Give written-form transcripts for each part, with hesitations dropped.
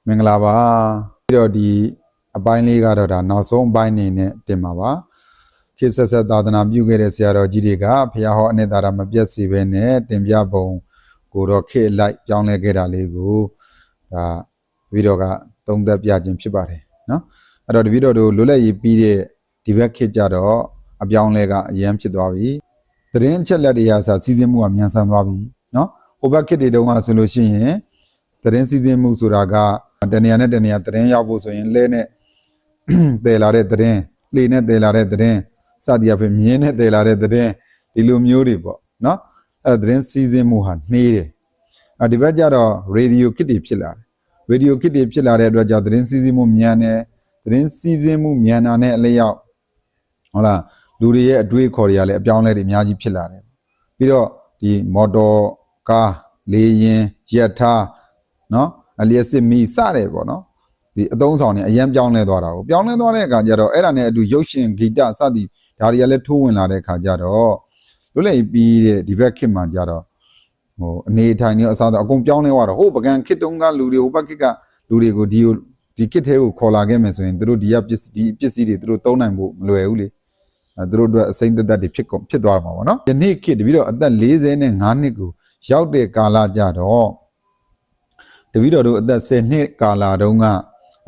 မင်္ဂလာပါပြီးတော့ဒီအပိုင်းလေးကတော့ဒါနောက်ဆုံးအပိုင်းနေနဲ့တင်ပါပါခေတ်ဆက်ဆက်သာသနာပြုခဲ့တဲ့ဆရာတော်ကြီးတွေကဖះဟောအနှစ်သာရမပြတ်စေဘဲနဲ့တင်ပြပုံကိုတော့ခေတ်လိုက်ပြောင်းလဲခဲ့တာလေးကိုဒါပြီးတော့ကသုံးသက်ပြခြင်းဖြစ်ပါတယ်နော်အဲ့တော့တပည့်တော်တို့လွတ်လပ်ရေးပြီးတဲ့ဒီဘက်ခေတ်ကြတော့အပြောင်းလဲကအရန်ဖြစ်သွားပြီသတင်းအချက်လက်တွေအစားစီစဉ်မှုကမြန်ဆန်သွားပြီနော်ဟိုဘက်ခေတ်တွေတုန်းကဆိုလို့ရှိရင်သတင်းစီစဉ်မှုဆိုတာကတနေရာနဲ့တနေရာသတင်းရောက်ဖို့ဆိုရင်လဲနဲ့တည်လာတဲ့သတင်းလေနဲ့တည်လာတဲ့သတင်းစသည်အဖြစ်မြင်းနဲ့တည်လာတဲ့သတင်းဒီလိုမျိုးတွေပေါ့နော်အဲ့တော့သတင်းစီစဉ်မှုဟာနှေးတယ်ဒီဘက်ကျတော့ရေဒီယိုခစ်တွေဖြစ်လာတယ်ရေဒီယိုခစ်တွေဖြစ်လာတဲ့အတွက်ကြောင့်သတင်းစီစဉ်မှုမြန်တယ်သတင်းစီစဉ်မှုမြန်တာနဲ့အလျောက်ဟုတ်လားလူတွေရဲ့အတွေးခေါ်တွေကလည်းအပြောင်းလဲတွေအများကြီးဖြစ်လာတယ်ပြီးတော့ဒီမော်တော်ကားလေယာဉ်ရက်ထားနော်အလျက်စစ်မီစတယ်ပေါ့နော်ဒီအသုံးဆောင်တွေအရင်ပြောင်းလဲသွားတာကိုပြောင်းလဲသွားတဲ့အခါကျတော့အဲ့ဒါနဲ့အတူရုပ်ရှင်ဂီတစသည်ဒါတွေကလည်းထိုးဝင်လာတဲ့အခါကျတော့လွတ်လပ်ပြီးတဲ့ဒီဘက်ခေတ်မှာကျတော့ဟိုအနေထိုင်နေအစားတော့အကုန်ပြောင်းလဲသွားတော့ဟိုပကံခေတ်တုန်းကလူတွေဟိုဘက်ခေတ်ကလူတွေကိုဒီခေတ်ထဲကိုခေါ်လာခဲ့မယ်ဆိုရင်တို့ဒီပစ္စည်းတွေတို့သုံးနိုင်ဖို့မလွယ်ဘူးလေတို့အတွက်အစိမ့်သက်တွေဖြစ်သွားမှာပေါ့နော်ယနေ့ခေတ်တပြီးတော့အသက်45နှစ်ကိုရောက်တဲ့ကာလကြတော့တပည့်တော်တို့အသက်10နှစ်ကာလတုန်းက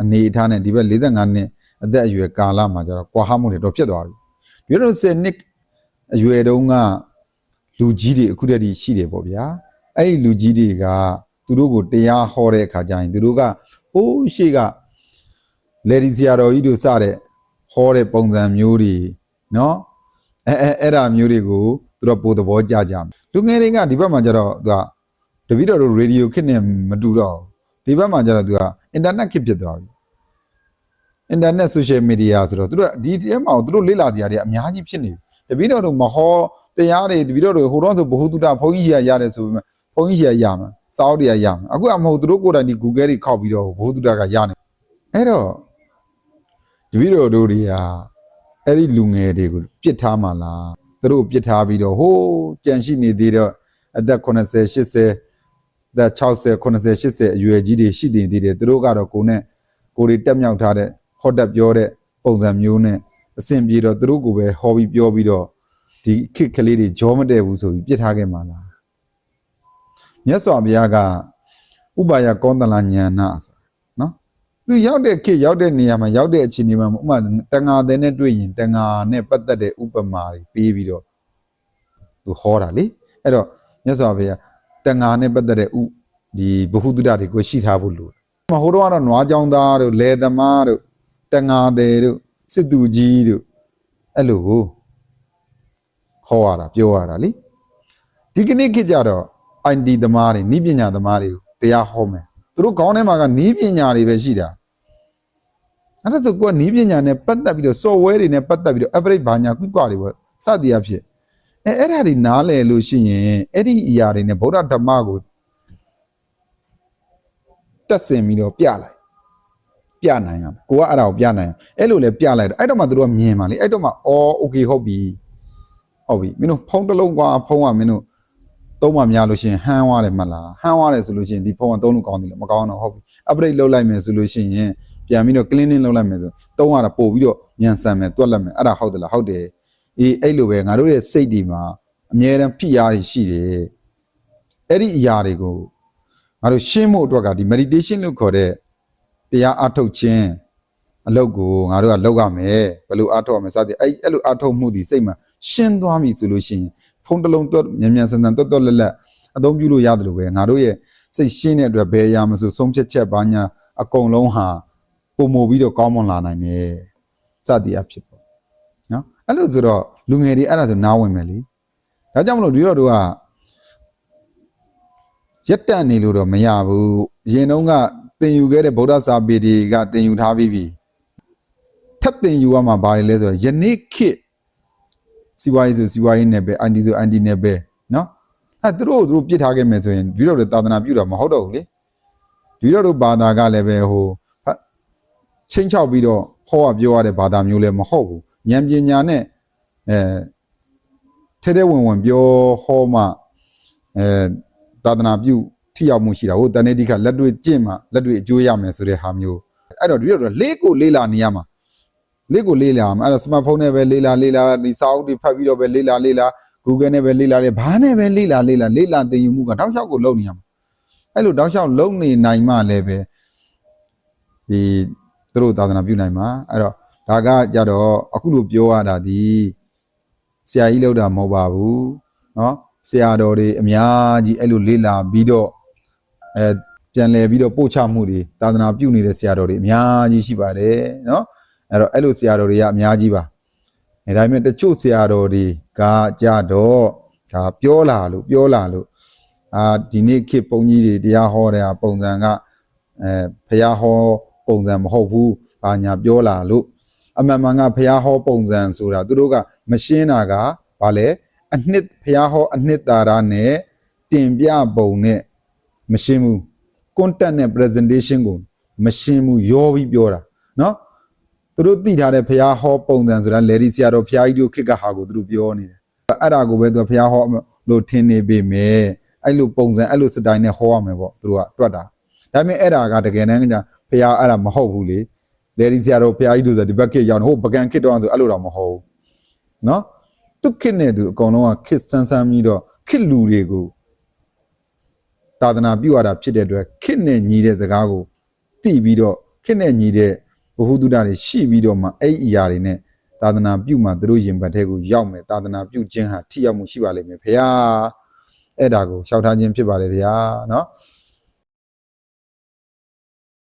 အနေအထားနဲ့ဒီဘက်45နှစ်အသက်အရွယ်ကာလမှာကျတော့ကွာဟမှုတွေတော့ဖြစ်သွားပြီတပည့်တော်10နှစ်အရွယ်တုန်းကလူကြီးတွေအခုတည်းရှိတယ်ပေါ့ဗျာအဲ့ဒီလူကြီးတွေကသူတို့ကိုတရားဟောတဲ့အခါကျရင်သူတို့ကဟိုးရှိကလေဒီဆရာတော်ကြီးတို့စတဲ့ဟောတဲ့ပုံစံမျိုးတွေနော်အဲ့ဒါမျိုးတွေကိုသူတို့ပို့သဘောကျကြမယ်လူငယ်တွေကဒီဘက်မှာကျတော့သူကတပည့်တော်တို့ရေဒီယိုခစ်နဲ့မတူတော့ဒီဘက်မှာကျတော့သူကအင်တာနက်ခစ်ဖြစ်သွားပြီအင်တာနက်ဆိုရှယ်မီဒီယာဆိုတော့သူတို့ဒီထဲမှာသူတို့လေ့လာစရာတွေအများကြီးဖြစ်နေပြီတပည့်တော်တို့မဟောတရားတွေတပည့်တော်တို့ဟိုတော့ဆိုဘ ഹു တုတဘုန်းကြီးကြီးရတယ်ဆိုပေမဲ့ဘုန်းကြီးကြီးရမှာစာအုပ်တွေကရမှာအခုကမဟုတ်သူတို့ကိုယ်တိုင်ဒီ Google တွေခောက်ပြီးတော့ဘ ഹു တုတကရနေအဲ့တော့တပည့်တော်တို့တွေကအဲ့ဒီလူငယ်တွေကိုပြစ်ထားမှလားသူတို့ပြစ်ထားပြီးတော့ဟိုးကြံရှိနေသေးတော့အသက်80 80သက်60 80 80အရွယ်ကြီးတွေရှိနေသေးတယ်သူတို့ကတော့ကိုယ်တက်မြောက်ထားတဲ့ဟောတတ်ပြောတဲ့ပုံစံမျိုးနဲ့အဆင်ပြေတော့သူတို့ကိုပဲဟောပြီးပြောပြီးတော့ဒီခစ်ကလေးတွေကြောမတည့်ဘူးဆိုပြီးပြစ်ထားခဲ့မှာလားမြတ်စွာဘုရားကဥပါယကောသလဉာဏနော်သူရောက်တဲ့ခေတ်ရောက်တဲ့နေရာမှာရောက်တဲ့အချိန်ဒီမှာဥပမာတန်ဃာတဲ့နဲ့တွေ့ရင်တန်ဃာနဲ့ပတ်သက်တဲ့ဥပမာတွေပေးပြီးတော့သူဟောတာလေအဲ့တော့မြတ်စွာဘုရားတန်ဃာနဲ့ပတ်သက်တဲ့ဒီဘ ഹു တုတတွေကိုရှိထားဖို့လိုတယ်ဟိုတော့ကတော့နွားကြောင်သားတို့လယ်သမားတို့တန်ဃာတဲ့တို့စစ်သူကြီးတို့အဲ့လိုကိုဟောရတာပြောရတာလေဒီကနေ့ခေတ်ကြတော့ IT သမားတွေနည်းပညာသမားတွေကိုတရားဟောမယ်သူတို့ခေါင်းထဲမှာကနည်းပညာတွေပဲရှိတာအဲ့ဒါဆိုကိုကနည်းပညာနဲ့ပတ်သက်ပြီးတော့ software တွေနဲ့ပတ်သက်ပြီးတော့ average ဘာညာကွကွတွေပေါ့စသည်အဖြစ်အဲ့ဒါတွေနားလည်လို့ရှိရင်အဲ့ဒီအရာတွေနဲ့ဗုဒ္ဓဓမ္မကိုတက်ဆင်ပြီးတော့ပြနိုင်ရမယ်ကိုကအဲ့ဒါကိုပြနိုင်အဲ့လိုလဲပြလိုက်တော့အဲ့တော့မှသူတို့ကမြင်ပါလေအဲ့တော့မှokay ဟုတ်ပြီမင်းတို့ဖုန်းတစ်လုံးကွာဖုန်းကမင်းတို့သုံးမှများလို့ရှိရင်ဟန်းသွားတယ်မလားဟန်းသွားတယ်ဆိုလို့ရှိရင်ဒီဖုန်းကသုံးလို့ကောင်းတယ်လို့မကောင်းတော့ဟုတ်ပြီ upgrade လုပ်လိုက်မယ်ဆိုလို့ရှိရင်ပြန်ပြီးတော့ cleaning လုပ်လိုက်မယ်ဆိုသုံးရတာပို့ပြီးတော့မြန်ဆန်မယ်တွက်လိုက်မယ်အဲ့ဒါဟုတ်တယ်လားဟုတ်တယ်အဲ့လိုပဲငါတို့ရဲ့စိတ်ဒီမှာအမြဲတမ်းဖိအားတွေရှိတယ်အဲ့ဒီအရာတွေကိုငါတို့ရှင်းဖို့အတွက်ကဒီ meditation လို့ခေါ်တဲ့တရားအထုတ်ခြင်းအလုပ်ကိုငါတို့ကလုပ်ရမယ်ဘယ်လိုအထုတ်ရမလဲစသည်အဲ့လိုအထုတ်မှုဒီစိတ်မှာရှင်းသွားပြီဆိုလို့ရှိရင်ဖုန်းတစ်လုံးတွတ်မြန်ဆန်တွတ်လက်အသုံးပြုလို့ရတယ်လို့ပဲငါတို့ရဲ့စိတ်ရှင်းတဲ့အတွက်ဘယ်အရာမဆိုဆုံးဖြတ်ချက်ဘာညာအကုန်လုံးဟာပုံမူပြီးတော့ကောင်းမွန်လာနိုင်တယ်စသည်အဖြစ်ပေါ့နော်အဲ့လိုဆိုတော့လူငယ်တွေအဲ့ဒါဆိုနားဝင်မယ်လေဒါကြောင့်မလို့ဒီတော့တို့ကရက်တန့်နေလို့တော့မရဘူးအရင်တုန်းကသင်ယူခဲ့တဲ့ဗုဒ္ဓစာပေတွေကသင်ယူထားပြီးပြီထပ်သင်ယူရမှာဘာတွေလဲဆိုတော့ယနေ့ခေတ်စီဝါရေးဆိုစီဝါရေးနယ်ပဲအန်တီဆိုအန်တီနယ်ပဲနော်အဲ့သူတို့ပြစ်ထားခဲ့မယ်ဆိုရင်ဒီတော့သာသနာပြုတာမဟုတ်တော့ဘူးလေဒီတော့ဘာသာကလည်းပဲဟိုချင်းချောက်ပြီးတော့ဟောပြောရတဲ့ဘာသာမျိုးလည်းမဟုတ်ဘူးဉာဏ်ပညာနဲ့ထဲထဲဝင်ပြောဟောမှသာသနာပြု ထိရောက်မှုရှိတာဟိုတန်နေတိခလက်တွေ့ကျင့်မှလက်တွေ့အကျိုးရမယ်ဆိုတဲ့ဟာမျိုးအဲ့တော့ဒီတော့လေးကိုလေးလာနေရမှာလေးကိုလေးလာမှာအဲ့တော့ smartphone နဲ့ပဲလေးလာဒီစာအုပ်တွေဖတ်ပြီးတော့ပဲလေးလာ Google နဲ့ပဲလေးလာဘာနဲ့ပဲလေးလာသင်ယူမှုကတောက်လျှောက်ကိုလုပ်နေရမှာအဲ့လိုတောက်လျှောက်လုပ်နေနိုင်မှလည်းပဲဒီသူတို့သာသနာပြုနိုင်မှာအဲ့တော့ဒါကကြတော့အခုလိုပြောရတာဒီဆရာကြီးလောက်တာမဟုတ်ပါဘူးเนาะဆရာတော်တွေအများကြီးအဲ့လိုလေးလာပြီးတော့ပြန်လည်ပြီးတော့ပို့ချမှုတွေသာသနာပြုနေတဲ့ဆရာတော်တွေအများကြီးရှိပါတယ်เนาะအဲ့တော့အဲ့လိုဆရာတော်တွေကအများကြီးပါဒါပေမဲ့တချို့ဆရာတော်တွေကကြတော့ဒါပြောလာလို့ဒီနေ့ခေတ်ဘုန်းကြီးတွေတရားဟောတဲ့ပုံစံကဖះဟောပုံစံမဟုတ်ဘူးဘာညာပြောလာလို့အမှန်မှန်ကဖះဟောပုံစံဆိုတာသူတို့ကမရှင်းတာကဘာလဲအနှစ်ဖះဟောအနှစ်သာရနဲ့တင်ပြပုံနဲ့မရှင်းဘူး content နဲ့ presentation ကိုမရှင်းဘူးရောပြီးပြောတာเนาะသူတို့သိထားတဲ့ဖះဟောပုံစံဆိုတာလေဒီဆရာတော်ဖះကြီးတို့ခေတ်ကဟာကိုသူတို့ပြောနေတယ်အဲ့ဒါကိုပဲသူဖះဟောလို့ထင်နေပေမဲ့အဲ့လိုပုံစံအဲ့လိုစတိုင်နဲ့ဟောရမယ်ပေါ့သူတို့ကတွက်တာဒါပေမဲ့အဲ့ဒါကတကယ်တမ်းကဖះအဲ့ဒါမဟုတ်ဘူးလေလေဒီဆရာတော်ဖះကြီးတို့ဆိုဒီဘက်ခေတ်ရောက်ဟိုပကံခေတ်တော့ဆိုအဲ့လိုတော့မဟုတ်ဘူးเนาะသူခေတ်နဲ့သူအကုန်လုံးကခေတ်ဆန်းပြီးတော့ခေတ်လူတွေကိုသာသနာပြုရတာဖြစ်တဲ့အတွက်ခေတ်နဲ့ညီတဲ့စကားကိုသိပြီးတော့ခေတ်နဲ့ညီတဲ့ဘ ഹു တုဒ္ဒတွေရှိပြီးတော့မှအဲ့အရာတွေနဲ့သာသနာပြုမှသူတို့ရင်ဘတ်ထဲကိုရောက်မယ်သာသနာပြုခြင်းဟာထိရောက်မှုရှိပါလိမ့်မယ်ဖေဟာအဲ့ဒါကိုရှောက်ထားခြင်းဖြစ်ပါလေဗျာเนาะ